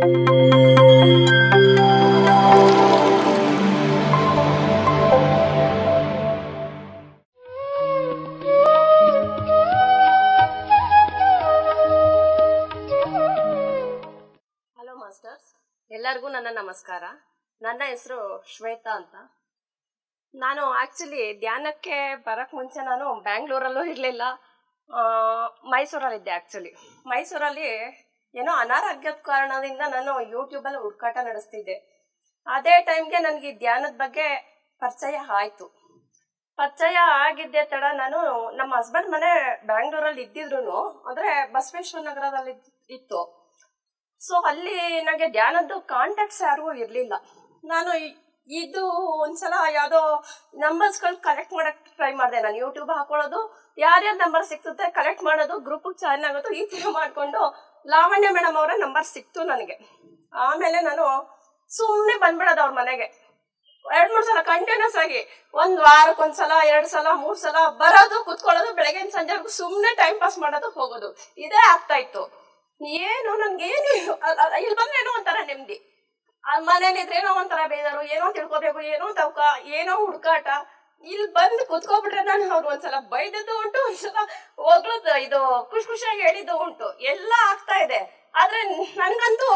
ಎಲ್ಲರಿಗೂ ನನ್ನ ನಮಸ್ಕಾರ. ನನ್ನ ಹೆಸರು ಶ್ವೇತಾ ಅಂತ. ನಾನು ಆ್ಯಕ್ಚುಲಿ ಧ್ಯಾನಕ್ಕೆ ಬರೋಕ್ಕೆ ಮುಂಚೆ ನಾನು ಬ್ಯಾಂಗ್ಳೂರಲ್ಲೂ ಇರಲಿಲ್ಲ, ಮೈಸೂರಲ್ಲಿದ್ದೆ. ಆ್ಯಕ್ಚುಲಿ ಮೈಸೂರಲ್ಲಿ ಏನೋ ಅನಾರೋಗ್ಯದ ಕಾರಣದಿಂದ ನಾನು ಯೂಟ್ಯೂಬಲ್ಲಿ ಹುಡುಕಾಟ ನಡೆಸ್ತಿದ್ದೆ. ಅದೇ ಟೈಮ್ಗೆ ನನಗೆ ಧ್ಯಾನದ ಬಗ್ಗೆ ಪರಿಚಯ ಆಯಿತು. ಪರಿಚಯ ಆಗಿದ್ದೆ ತಡ ನಾನು ನಮ್ಮ ಹಸ್ಬೆಂಡ್ ಮನೆ ಬ್ಯಾಂಗ್ಳೂರಲ್ಲಿ ಇದ್ದಿದ್ರು, ಅಂದರೆ ಬಸವೇಶ್ವರ ನಗರದಲ್ಲಿ ಇತ್ತು. ಸೊ ಅಲ್ಲಿ ನನಗೆ ಧ್ಯಾನದ್ದು ಕಾಂಟ್ಯಾಕ್ಟ್ಸ್ ಯಾರಿಗೂ ಇರಲಿಲ್ಲ. ನಾನು ಇದು ಒಂದ್ಸಲ ಯಾವುದೋ ನಂಬರ್ಸ್ಗಳು ಕಲೆಕ್ಟ್ ಮಾಡೋಕ್ಕೆ ಟ್ರೈ ಮಾಡಿದೆ. ನಾನು ಯೂಟ್ಯೂಬ್ ಹಾಕೊಳ್ಳೋದು, ಯಾರ್ಯಾರು ನಂಬರ್ ಸಿಗ್ತದೆ ಕಲೆಕ್ಟ್ ಮಾಡೋದು, ಗ್ರೂಪಿಗೆ ಜಾಯ್ನ್ ಆಗೋದು, ಈ ಥರ ಮಾಡಿಕೊಂಡು ಲಾವಣ್ಯ ಮೇಡಮ್ ಅವರ ನಂಬರ್ ಸಿಕ್ತು ನನಗೆ. ಆಮೇಲೆ ನಾನು ಸುಮ್ಮನೆ ಬಂದ್ಬಿಡೋದು ಅವ್ರ ಮನೆಗೆ. 2-3 ಸಲ ಕಂಟಿನ್ಯೂಸ್ ಆಗಿ, ಒಂದು ವಾರಕ್ಕೊಂದ್ಸಲ, 2 ಸಲ, 3 ಸಲ ಬರೋದು, ಕುತ್ಕೊಳ್ಳೋದು, ಬೆಳಗ್ಗೆ ಸಂಜೆವರೆಗೂ ಸುಮ್ಮನೆ ಟೈಮ್ ಪಾಸ್ ಮಾಡೋದು, ಹೋಗೋದು, ಇದೇ ಆಗ್ತಾ ಇತ್ತು. ಏನು ನನ್ಗೇನು ಇಲ್ಲಿ ಬಂದ್ರೆ ಏನೋ ಒಂಥರ ನೆಮ್ಮದಿ, ಮನೇಲಿದ್ರೆ ಏನೋ ಒಂಥರ ಬೇಜಾರು, ಏನೋ ತಿಳ್ಕೊಬೇಕು, ಏನೋ ತವಕ, ಏನೋ ಹುಡುಕಾಟ. ಇಲ್ಲಿ ಬಂದು ಕುತ್ಕೊಬಿಟ್ರೆ ನಾನು ಅವ್ರು ಒಂದ್ಸಲ ಬೈದದ್ದು ಉಂಟು, ಒಂದ್ಸಲ ಹೋಗ್ಲದ್ದು, ಇದು ಖುಷಿಯಾಗಿ ಹೇಳಿದ್ದು ಉಂಟು, ಎಲ್ಲ ಆಗ್ತಾ ಇದೆ. ಆದ್ರೆ ನನ್ಗಂತೂ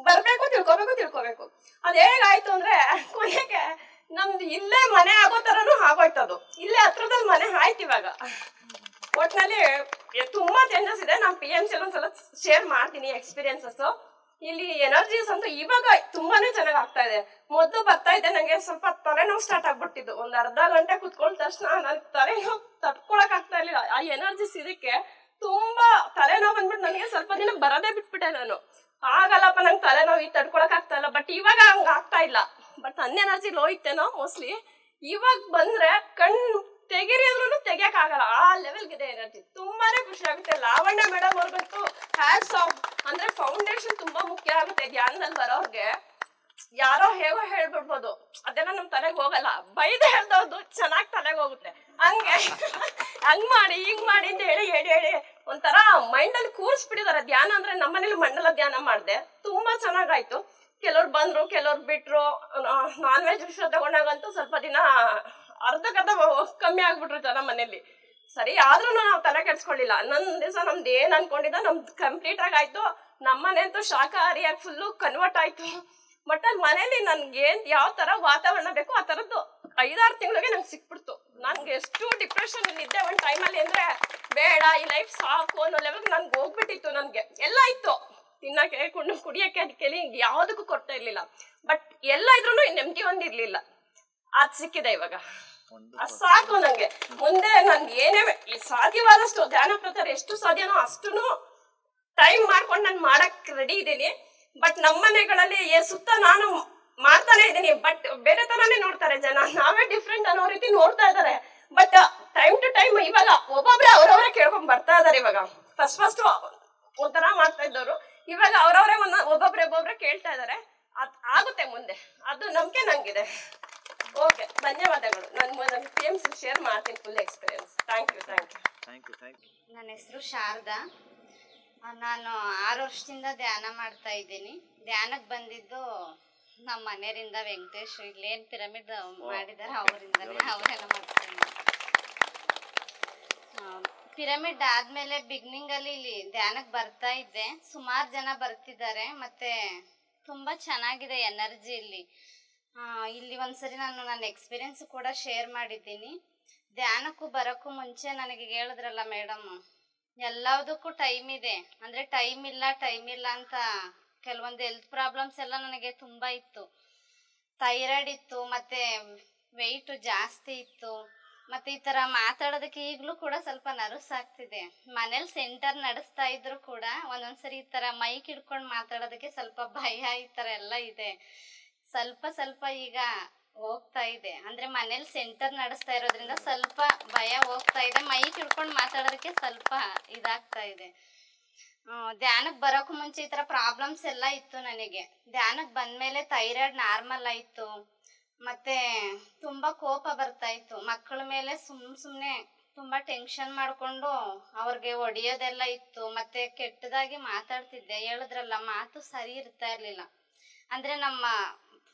ಬರ್ಬೇಕು, ತಿಳ್ಕೊಬೇಕು. ಅದ್ ಹೇಗಾಯ್ತು ಅಂದ್ರೆ ಕೊನೆಗೆ ನಮ್ದು ಇಲ್ಲೇ ಮನೆ ಆಗೋ ತರನು ಆಗೋಯ್ತದು. ಇಲ್ಲೇ ಹತ್ರದಲ್ಲಿ ಮನೆ ಆಯ್ತು. ಇವಾಗ ಒಟ್ನಲ್ಲಿ ತುಂಬಾ ಚೇಂಜಸ್ ಇದೆ. ನಾನು PMC ಒಂದ್ಸಲ ಶೇರ್ ಮಾಡ್ತೀನಿ ಎಕ್ಸ್ಪೀರಿಯನ್ಸಸ್. ಇಲ್ಲಿ ಎನರ್ಜೀಸ್ ಅಂತೂ ಇವಾಗ ತುಂಬಾನೇ ಚೆನ್ನಾಗಿ ಆಗ್ತಾ ಇದೆ. ಮೊದಲು ಬರ್ತಾ ಇದ್ದೆ, ನಂಗೆ ಸ್ವಲ್ಪ ತಲೆನೋವು ಸ್ಟಾರ್ಟ್ ಆಗ್ಬಿಟ್ಟಿದ್ದು. ಒಂದು ಅರ್ಧ ಗಂಟೆ ಕುತ್ಕೊಂಡ ತಕ್ಷಣ ನನ್ ತಲೆನೋವು ತಡ್ಕೊಳಕ್ ಆಗ್ತಾ ಇರ್ಲಿಲ್ಲ. ಆ ಎನರ್ಜೀಸ್ ಇದಕ್ಕೆ ತುಂಬಾ ತಲೆನೋವು ಬಂದ್ಬಿಟ್ಟು ನನಗೆ ಸ್ವಲ್ಪ ದಿನ ಬರೋದೇ ಬಿಟ್ಬಿಟ್ಟೆ ನಾನು. ಆಗಲ್ಲಪ್ಪ, ನಂಗೆ ತಲೆನೋವು ಈಗ ತಡ್ಕೊಳಕ್ ಆಗ್ತಾ ಇಲ್ಲ. ಬಟ್ ಇವಾಗ ಹಂಗ ಆಗ್ತಾ ಇಲ್ಲ. ಬಟ್ ನನ್ನ ಎನರ್ಜಿ ಲೋ ಇತ್ತೇನೋ ಮೋಸ್ಟ್ಲಿ. ಇವಾಗ ಬಂದ್ರೆ ಕಣ್ಣು ತೆಗಿರಿ ಅಂದ್ರೂ ತೆಗಿಯಕ್ ಆಗಲ್ಲ, ಆ ಲೆವೆಲ್ಗಿದೆ ಎನರ್ಜಿ. ತುಂಬಾನೇ ಖುಷಿ ಆಗುತ್ತೆ. ಲಾವಣ್ಯ ಮೇಡಮ್ ಅವ್ರಿಗಂತೂ ಹ್ಯಾಟ್ಸ್ ಆಫ್. ಅಂದ್ರೆ ಫೌಂಡೇಶನ್ ತುಂಬಾ ಮುಖ್ಯ ಆಗುತ್ತೆ ಧ್ಯಾನದಲ್ಲಿ ಬರೋರ್ಗೆ. ಯಾರೋ ಹೇಗೋ ಹೇಳ್ಬಿಡ್ಬೋದು, ಅದೆಲ್ಲ ನಮ್ ತಲೆಗೆ ಹೋಗಲ್ಲ. ಬೈದ ಹೇಳ್ದವ್ದು ಚೆನ್ನಾಗಿ ತಲೆಗೆ ಹೋಗುತ್ತೆ. ಹಂಗ್ ಮಾಡಿ ಹಿಂಗ್ ಮಾಡಿ ಅಂತ ಹೇಳಿ ಒಂಥರ ಮೈಂಡಲ್ಲಿ ಕೂರಿಸ್ಬಿಟ್ಟಿದ್ದಾರೆ. ಧ್ಯಾನ ಅಂದ್ರೆ ನಮ್ಮನೇಲಿ ಮಂಡಲ ಧ್ಯಾನ ಮಾಡಿದೆ, ತುಂಬಾ ಚೆನ್ನಾಗಾಯ್ತು. ಕೆಲವ್ರು ಬಂದ್ರು, ಕೆಲವ್ರು ಬಿಟ್ರು. ನಾನ್ ವೆಜ್ ವಿಷಯ ತಗೊಂಡಾಗಂತೂ ಸ್ವಲ್ಪ ದಿನ ಅರ್ಧಕ್ಕರ್ಧ ಕಮ್ಮಿ ಆಗ್ಬಿಟ್ರು ಜನ ಮನೇಲಿ. ಸರಿ ಆದ್ರೂ ನಾವು ತಲೆ ಕೆಡ್ಸ್ಕೊಳ್ಳಿಲ್ಲ. ನಮ್ದು ಏನ್ ಅನ್ಕೊಂಡಿದ್ದ ನಮ್ದು ಕಂಪ್ಲೀಟ್ ಆಗಾಯ್ತು. ನಮ್ಮನೆ ಅಂತೂ ಶಾಖಾಹಾರಿಯಾಗಿ ಫುಲ್ಲು ಕನ್ವರ್ಟ್ ಆಯ್ತು. ಬಟ್ ಅಲ್ಲಿ ಮನೇಲಿ ನನ್ಗೆ ಯಾವ ತರ ವಾತಾವರಣ ಬೇಕು ಆ ತರದ್ದು 5-6 ತಿಂಗಳಿಗೆ ನಂಗೆ ಸಿಕ್ಬಿಡ್ತು. ನನ್ಗೆ ಎಷ್ಟು ಡಿಪ್ರೆಷನ್ ಇದ್ದೆ ಒಂದ್ ಟೈಮಲ್ಲಿ ಅಂದ್ರೆ ಬೇಡ ಈ ಲೈಫ್ ಸಾಕು ಅನ್ನೋ ಲೆವೆಲ್ ನನ್ಗೆ ಹೋಗ್ಬಿಟ್ಟಿತ್ತು. ನನ್ಗೆ ಎಲ್ಲ ಇತ್ತು, ತಿನ್ನಕ್ಕೆ ಕುಡಿಯಕ್ಕೆ, ಅದಕ್ಕೆ ಯಾವ್ದಕ್ಕೂ ಕೊಡ್ತಾ ಇರ್ಲಿಲ್ಲ. ಬಟ್ ಎಲ್ಲ ಇದ್ರೂ ನೆಮ್ಮದಿ ಒಂದಿರ್ಲಿಲ್ಲ. ಅದ್ ಸಿಕ್ಕಿದೆ ಇವಾಗ, ಅದ್ ಸಾಕು ನಂಗೆ. ಮುಂದೆ ನನ್ಗೆ ಏನೇ ಸಾಧ್ಯವಾದಷ್ಟು ಧ್ಯಾನ ಪ್ರಚಾರ ಎಷ್ಟು ಸಾಧ್ಯನೋ ಅಷ್ಟುನು ಟೈಮ್ ಮಾಡ್ಕೊಂಡು ನಾನು ಮಾಡಕ್ ರೆಡಿ ಇದ್ದೀನಿ. ಬಟ್ ನಮ್ಮ ಮನೆಗಳಲ್ಲಿ ಸುತ್ತ ನಾನು ಮಾಡ್ತಾನೆ ಇದ್ದೀನಿ. ಬಟ್ ಬೇರೆ ತರಾನೇ ನೋಡ್ತಾರೆ ಜನ, ನಾವೇ ಡಿಫ್ರೆಂಟ್ ಅನ್ನೋ ರೀತಿ ನೋಡ್ತಾ ಇದಾರೆ. ಬಟ್ ಟೈಮ್ ಟು ಟೈಮ್ ಇವಾಗ ಒಬ್ಬೊಬ್ರೆ ಅವ್ರವ್ರೆ ಕೇಳ್ಕೊಂಡ್ ಬರ್ತಾ ಇದಾರೆ. ಇವಾಗ ಫಸ್ಟ್ ಒಂಥರ ಮಾಡ್ತಾ ಇದ್ದವ್ರು ಇವಾಗ ಅವ್ರವ್ರೆ ಒಬ್ಬೊಬ್ರೆ ಕೇಳ್ತಾ ಇದಾರೆ. ಅದ್ ಆಗುತ್ತೆ ಮುಂದೆ, ಅದು ನಂಬಿಕೆ ನಂಗಿದೆ. ಓಕೆ, ಧನ್ಯವಾದಗಳು. ನಾನು PMC ಶೇರ್ ಮಾಡ್ತೀನಿ ಫುಲ್ ಎಕ್ಸ್ಪೀರಿಯನ್ಸ್. Thank you. ನನ್ನ ಹೆಸರು ಶಾರದಾ. ನಾನು 6 ವರ್ಷದಿಂದ ಧ್ಯಾನ ಮಾಡ್ತಾ ಇದ್ದೀನಿ. ಧ್ಯಾನಕ್ಕೆ ಬಂದಿದ್ದು ನಮ್ಮ ಮನೆಯವರಿಂದ, ವೆಂಕಟೇಶ್ ಇಲ್ಲೇನು ಪಿರಮಿಡ್ ಮಾಡಿದ್ದಾರೆ ಅವರೆಲ್ಲ ಮಾಡ್ತಾ ಇದ್ದೀನಿ. ಪಿರಮಿಡ್ ಆದಮೇಲೆ ಬಿಗ್ನಿಂಗಲ್ಲಿ ಇಲ್ಲಿ ಧ್ಯಾನಕ್ಕೆ ಬರ್ತಾ ಇದ್ದೆ. ಸುಮಾರು ಜನ ಬರ್ತಿದ್ದಾರೆ, ಮತ್ತು ತುಂಬ ಚೆನ್ನಾಗಿದೆ ಎನರ್ಜಿ ಇಲ್ಲಿ. ಇಲ್ಲಿ ಒಂದ್ಸರಿ ನಾನು ನನ್ನ ಎಕ್ಸ್ಪೀರಿಯನ್ಸ್ ಕೂಡ ಶೇರ್ ಮಾಡಿದ್ದೀನಿ. ಧ್ಯಾನಕ್ಕೂ ಬರೋಕ್ಕೂ ಮುಂಚೆ ನನಗೆ ಹೇಳಿದ್ರಲ್ಲ ಮೇಡಮ್, ಎಲ್ಲದಕ್ಕೂ ಟೈಮ್ ಇದೆ, ಅಂದರೆ ಟೈಮ್ ಇಲ್ಲ ಅಂತ ಕೆಲವೊಂದು ಹೆಲ್ತ್ ಪ್ರಾಬ್ಲಮ್ಸ್ ಎಲ್ಲ ನನಗೆ ತುಂಬ ಇತ್ತು. ಥೈರಾಯ್ಡ್ ಇತ್ತು, ಮತ್ತು ವೆಯ್ಟು ಜಾಸ್ತಿ ಇತ್ತು, ಮತ್ತು ಈ ಥರ ಮಾತಾಡೋದಕ್ಕೆ ಈಗಲೂ ಕೂಡ ಸ್ವಲ್ಪ ನರ್ವಸ್ ಆಗ್ತಿದೆ. ಮನೇಲಿ ಸೆಂಟರ್ ನಡೆಸ್ತಾ ಇದ್ರು ಕೂಡ ಒಂದೊಂದ್ಸರಿ ಈ ಥರ ಮೈಕ್ ಹಿಡ್ಕೊಂಡು ಮಾತಾಡೋದಕ್ಕೆ ಸ್ವಲ್ಪ ಭಯ, ಈ ಥರ ಎಲ್ಲ ಇದೆ. ಸ್ವಲ್ಪ ಈಗ ಹೋಗ್ತಾ ಇದೆ. ಅಂದರೆ ಮನೇಲಿ ಸೆಂಟರ್ ನಡೆಸ್ತಾ ಇರೋದ್ರಿಂದ ಸ್ವಲ್ಪ ಭಯ ಹೋಗ್ತಾ ಇದೆ. ಮೈಕ್ ಹಿಡ್ಕೊಂಡು ಮಾತಾಡೋದಕ್ಕೆ ಸ್ವಲ್ಪ ಇದಾಗ್ತಾ ಇದೆ. ಧ್ಯಾನಕ್ಕೆ ಬರೋಕ್ಕೂ ಮುಂಚೆ ಈ ಥರ ಪ್ರಾಬ್ಲಮ್ಸ್ ಎಲ್ಲ ಇತ್ತು ನನಗೆ. ಧ್ಯಾನಕ್ಕೆ ಬಂದಮೇಲೆ ಥೈರಾಯ್ಡ್ ನಾರ್ಮಲ್ ಆಯಿತು, ಮತ್ತು ತುಂಬ ಕೋಪ ಬರ್ತಾ ಇತ್ತು. ಮಕ್ಕಳ ಮೇಲೆ ಸುಮ್ಮನೆ ತುಂಬಾ ಟೆನ್ಷನ್ ಮಾಡ್ಕೊಂಡು ಅವ್ರಿಗೆ ಹೊಡಿಯೋದೆಲ್ಲ ಇತ್ತು, ಮತ್ತೆ ಕೆಟ್ಟದಾಗಿ ಮಾತಾಡ್ತಿದ್ದೆ. ಹೇಳಿದ್ರಲ್ಲ, ಮಾತು ಸರಿ ಇರ್ತಾ ಇರ್ಲಿಲ್ಲ. ಅಂದ್ರೆ ನಮ್ಮ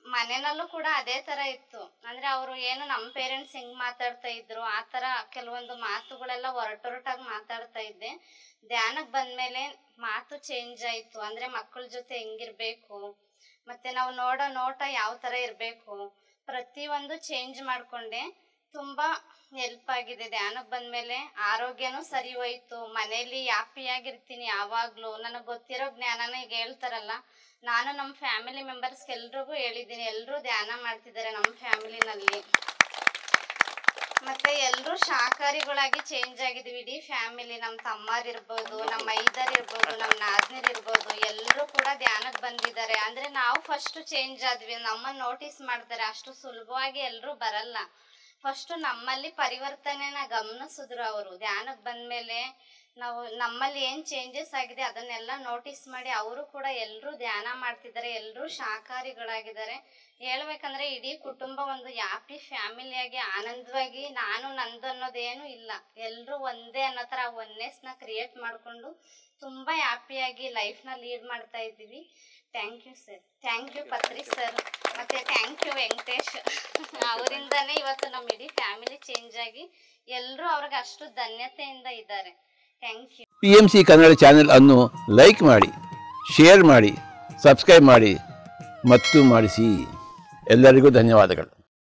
ಮನೆಯಲ್ಲೂ ಕೂಡ ಅದೇ ತರ ಇತ್ತು. ಅಂದ್ರೆ ಅವರು ಏನು ನಮ್ಮ ಪೇರೆಂಟ್ಸ್ ಹೆಂಗ್ ಮಾತಾಡ್ತಾ ಇದ್ರು ಆ ತರ ಕೆಲವೊಂದು ಮಾತುಗಳೆಲ್ಲ ಹೊರಟೊರಟಾಗಿ ಮಾತಾಡ್ತಾ ಇದ್ದೆ. ಧ್ಯಾನಕ್ಕೆ ಬಂದ್ಮೇಲೆ ಮಾತು ಚೇಂಜ್ ಆಯ್ತು. ಅಂದ್ರೆ ಮಕ್ಕಳ ಜೊತೆ ಹೆಂಗಿರ್ಬೇಕು, ಮತ್ತೆ ನಾವು ನೋಡೋ ನೋಟ ಯಾವ ತರ ಇರ್ಬೇಕು, ಪ್ರತಿಯೊಂದು ಚೇಂಜ್ ಮಾಡ್ಕೊಂಡೆ. ತುಂಬಾ ಹೆಲ್ಪ್ ಆಗಿದೆ ಧ್ಯಾನಕ್ಕೆ ಬಂದ್ಮೇಲೆ. ಆರೋಗ್ಯನೂ ಸರಿ ಹೋಯ್ತು. ಮನೇಲಿ ಹ್ಯಾಪಿಯಾಗಿರ್ತೀನಿ ಯಾವಾಗ್ಲೂ. ನನಗೆ ಗೊತ್ತಿರೋ ಜ್ಞಾನನ ಈಗ ಹೇಳ್ತಾರಲ್ಲ, ನಾನು ನಮ್ಮ ಫ್ಯಾಮಿಲಿ ಮೆಂಬರ್ಸ್ಗೆ ಎಲ್ರಿಗೂ ಹೇಳಿದ್ದೀನಿ. ಎಲ್ಲರೂ ಧ್ಯಾನ ಮಾಡ್ತಿದ್ದಾರೆ ನಮ್ಮ ಫ್ಯಾಮಿಲಿನಲ್ಲಿ. ಮತ್ತೆ ಎಲ್ಲರೂ ಶಾಕಾಹಾರಿಗಳಾಗಿ ಚೇಂಜ್ ಆಗಿದ್ವಿ. ಇಡೀ ಫ್ಯಾಮಿಲಿ, ನಮ್ಮ ತಮ್ಮರಿರ್ಬೋದು, ನಮ್ಮ ಮೈದರಿರ್ಬೋದು, ನಮ್ಮ ನಾದ್ನಿರಿರ್ಬೋದು, ಎಲ್ಲರೂ ಕೂಡ ಧ್ಯಾನಕ್ಕೆ ಬಂದಿದ್ದಾರೆ. ಅಂದ್ರೆ ನಾವು ಫಸ್ಟ್ ಚೇಂಜ್ ಆದ್ವಿ. ನಮ್ಮನ್ನ ನೋಟಿಸ್ ಮಾಡ್ತಾರೆ. ಅಷ್ಟು ಸುಲಭವಾಗಿ ಎಲ್ಲರೂ ಬರಲ್ಲ. ಫಸ್ಟ್ ನಮ್ಮಲ್ಲಿ ಪರಿವರ್ತನೆನ ಗಮನಿಸಿದ್ರು ಅವರು. ಧ್ಯಾನಕ್ಕೆ ಬಂದ್ಮೇಲೆ ನಾವು ನಮ್ಮಲ್ಲಿ ಏನ್ ಚೇಂಜಸ್ ಆಗಿದೆ ಅದನ್ನೆಲ್ಲ ನೋಟಿಸ್ ಮಾಡಿ ಅವರು ಕೂಡ ಎಲ್ಲರೂ ಧ್ಯಾನ ಮಾಡ್ತಿದ್ದಾರೆ. ಎಲ್ಲರೂ ಶಾಕಾಹಾರಿಗಳಾಗಿದ್ದಾರೆ. ಹೇಳ್ಬೇಕಂದ್ರೆ ಇಡೀ ಕುಟುಂಬ ಒಂದು ಹ್ಯಾಪಿ ಫ್ಯಾಮಿಲಿಯಾಗಿ ಆನಂದವಾಗಿ, ನಾನು ನಂದು ಅನ್ನೋದೇನು ಇಲ್ಲ, ಎಲ್ಲರೂ ಒಂದೇ ಅನ್ನೋ ತರ ಒನ್ನೆಸ್ನ ಕ್ರಿಯೇಟ್ ಮಾಡ್ಕೊಂಡು ತುಂಬಾ ಹ್ಯಾಪಿಯಾಗಿ ಲೈಫ್ನ ಲೀಡ್ ಮಾಡ್ತಾ ಇದ್ದೀವಿ. Thank you sir. Thank you Patri sir. ಮತ್ತೆ ಥ್ಯಾಂಕ್ ಯು ವೆಂಕಟೇಶ್. ಅವರಿಂದಾನೇ ಇವತ್ತು ನಮ್ಮ ಇಡೀ ಫ್ಯಾಮಿಲಿ ಚೇಂಜ್ ಆಗಿ ಎಲ್ಲರೂ ಅವ್ರಿಗೆ ಅಷ್ಟು ಧನ್ಯತೆಯಿಂದ ಇದ್ದಾರೆ. ಥ್ಯಾಂಕ್ ಯು. PMC ಕನ್ನಡ ಚಾನೆಲ್ ಅನ್ನು ಲೈಕ್ ಮಾಡಿ, ಶೇರ್ ಮಾಡಿ, ಸಬ್ಸ್ಕ್ರೈಬ್ ಮಾಡಿ ಮತ್ತು ಮಾಡಿಸಿ. ಎಲ್ಲರಿಗೂ ಧನ್ಯವಾದಗಳು.